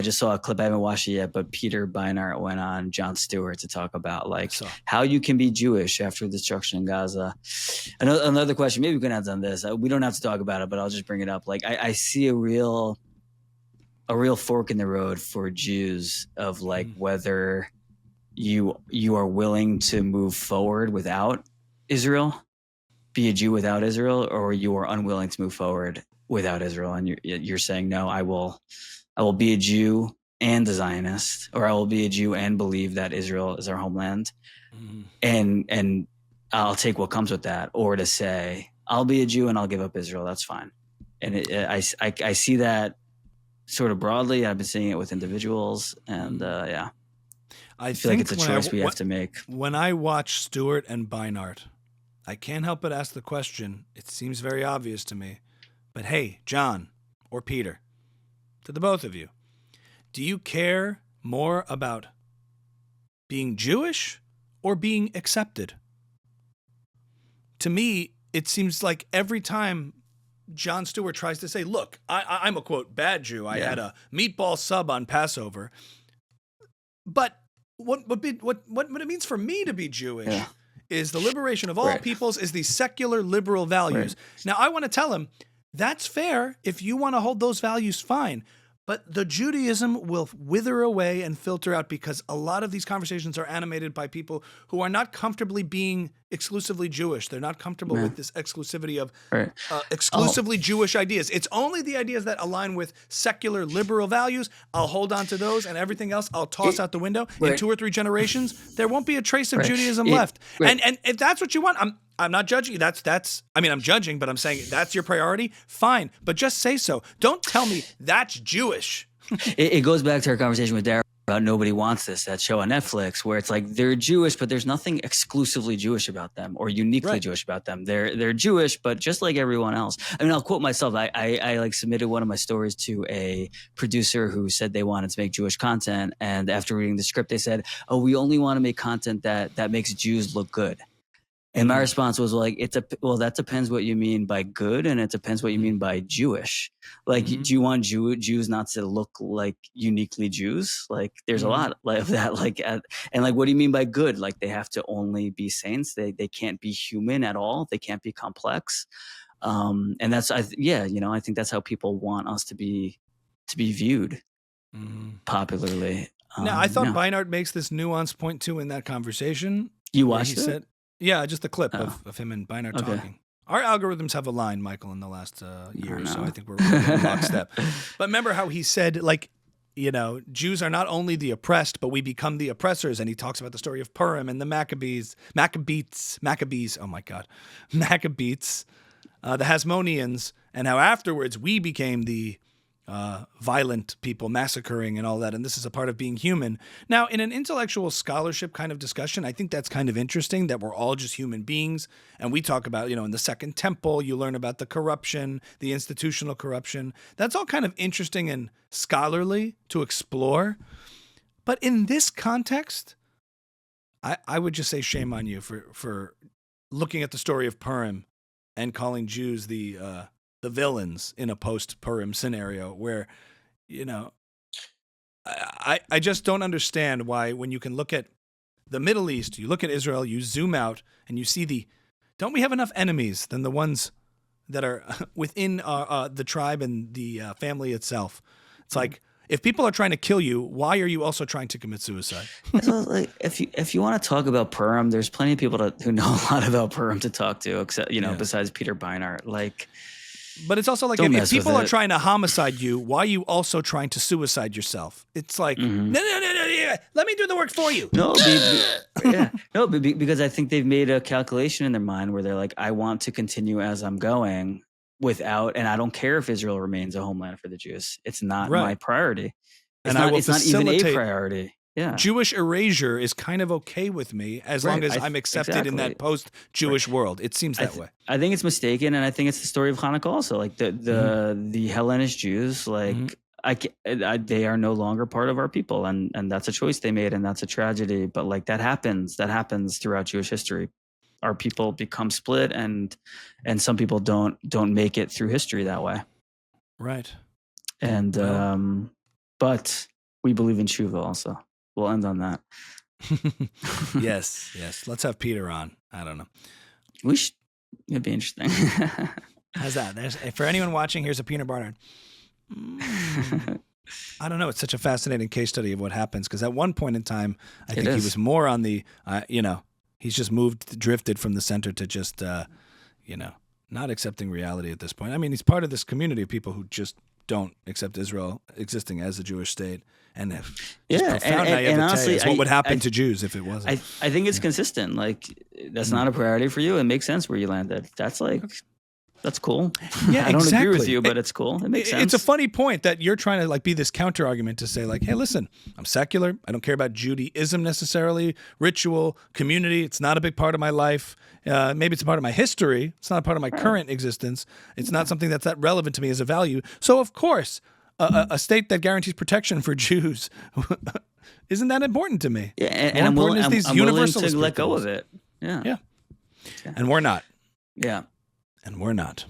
I just saw a clip. I haven't watched it yet, but Peter Beinart went on Jon Stewart to talk about like how you can be Jewish after the destruction in Gaza. Another question, maybe we can have done this. We don't have to talk about it, but I'll just bring it up. Like I see a real fork in the road for Jews of like whether you are willing to move forward without Israel, be a Jew without Israel, or you are unwilling to move forward without Israel, and you're saying no, I will be a Jew and a Zionist, or I will be a Jew and believe that Israel is our homeland, and I'll take what comes with that, or to say I'll be a Jew and I'll give up Israel. That's fine. And I see that sort of broadly. I've been seeing it with individuals, and I feel like it's a choice we have to make. When I watch Stewart and Beinart, I can't help but ask the question. It seems very obvious to me, but hey, John or Peter, to the both of you, do you care more about being Jewish or being accepted? To me, it seems like every time Jon Stewart tries to say, look, I'm a, quote, bad Jew. I had a meatball sub on Passover. But what it means for me to be Jewish is the liberation of all peoples, is the secular liberal values. Now, I want to tell him, that's fair. If you want to hold those values, fine. But the Judaism will wither away and filter out because a lot of these conversations are animated by people who are not comfortably being exclusively Jewish. They're not comfortable with this exclusivity of exclusively Jewish ideas. It's only the ideas that align with secular liberal values. I'll hold on to those, and everything else I'll toss out the window. In 2 or 3 generations, there won't be a trace of Judaism left. And if that's what you want, I'm not judging you. I'm judging, but I'm saying that's your priority. Fine, but just say so. Don't tell me that's Jewish. It goes back to our conversation with Darren about Nobody Wants This, that show on Netflix, where it's like they're Jewish, but there's nothing exclusively Jewish about them or uniquely Jewish about them. They're Jewish, but just like everyone else. I mean, I'll quote myself. I like submitted one of my stories to a producer who said they wanted to make Jewish content, and after reading the script, they said, "Oh, we only want to make content that makes Jews look good." And my response was like, that depends what you mean by good, and it depends what you mean by Jewish. Like, do you want Jews not to look like uniquely Jews? Like, there's a lot of that. Like, and like, what do you mean by good? Like, they have to only be saints. They can't be human at all. They can't be complex. And that's I think that's how people want us to be viewed popularly. Now, I thought Beinart makes this nuanced point too in that conversation. You watched it? Yeah, just a clip of him and Beinart talking. Our algorithms have aligned, Michael, in the last year, so I think we're in lockstep. But remember how he said, like, Jews are not only the oppressed, but we become the oppressors. And he talks about the story of Purim and the Maccabees, oh my God, Maccabees, the Hasmoneans, and how afterwards we became the violent people massacring and all that. And this is a part of being human. Now, in an intellectual scholarship kind of discussion, I think that's kind of interesting that we're all just human beings. And we talk about, in the Second Temple, you learn about the corruption, the institutional corruption. That's all kind of interesting and scholarly to explore. But in this context, I would just say shame on you for looking at the story of Purim and calling Jews the villains in a post-Purim scenario where, I just don't understand why when you can look at the Middle East, you look at Israel, you zoom out and you see don't we have enough enemies than the ones that are within the tribe and the family itself? It's like, if people are trying to kill you, why are you also trying to commit suicide? So, like, if you want to talk about Purim, there's plenty of people who know a lot about Purim to talk to, except besides Peter Beinart. Like, but it's also like if people are trying to homicide you, why are you also trying to suicide yourself? It's like, no, let me do the work for you. No, because I think they've made a calculation in their mind where they're like, I want to continue as I'm going and I don't care if Israel remains a homeland for the Jews. It's not my priority. It's not even a priority. Yeah. Jewish erasure is kind of okay with me as long as I'm accepted in that post-Jewish world. It seems that way. I think it's mistaken, and I think it's the story of Hanukkah also. Like the Hellenist Jews, like they are no longer part of our people, and that's a choice they made, and that's a tragedy. But like that happens throughout Jewish history. Our people become split, and some people don't make it through history that way. Right. And Yes. we believe in tshuva also. We'll end on that. Yes. Let's have Peter on. I don't know. It'd be interesting. How's that? For anyone watching, here's a Peter Beinart. I don't know. It's such a fascinating case study of what happens, because at one point in time, I think he was more on the, he's just drifted from the center to just, not accepting reality at this point. I mean, he's part of this community of people who just don't accept Israel existing as a Jewish state, and have profound naivete and honestly, is what would happen to Jews if it wasn't. I think it's consistent. Like, that's not a priority for you. It makes sense where you landed. That's like, that's cool. Yeah, I don't agree with you, but it's cool. It makes sense. It's a funny point that you're trying to like be this counter argument to say like, hey, listen, I'm secular. I don't care about Judaism necessarily, ritual, community. It's not a big part of my life. Maybe it's a part of my history. It's not a part of my current existence. It's not something that's that relevant to me as a value. So of course, a state that guarantees protection for Jews isn't that important to me. Yeah, and I'm willing to let go of it. Yeah. And we're not. Yeah. And we're not.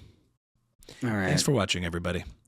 All right. Thanks for watching, everybody.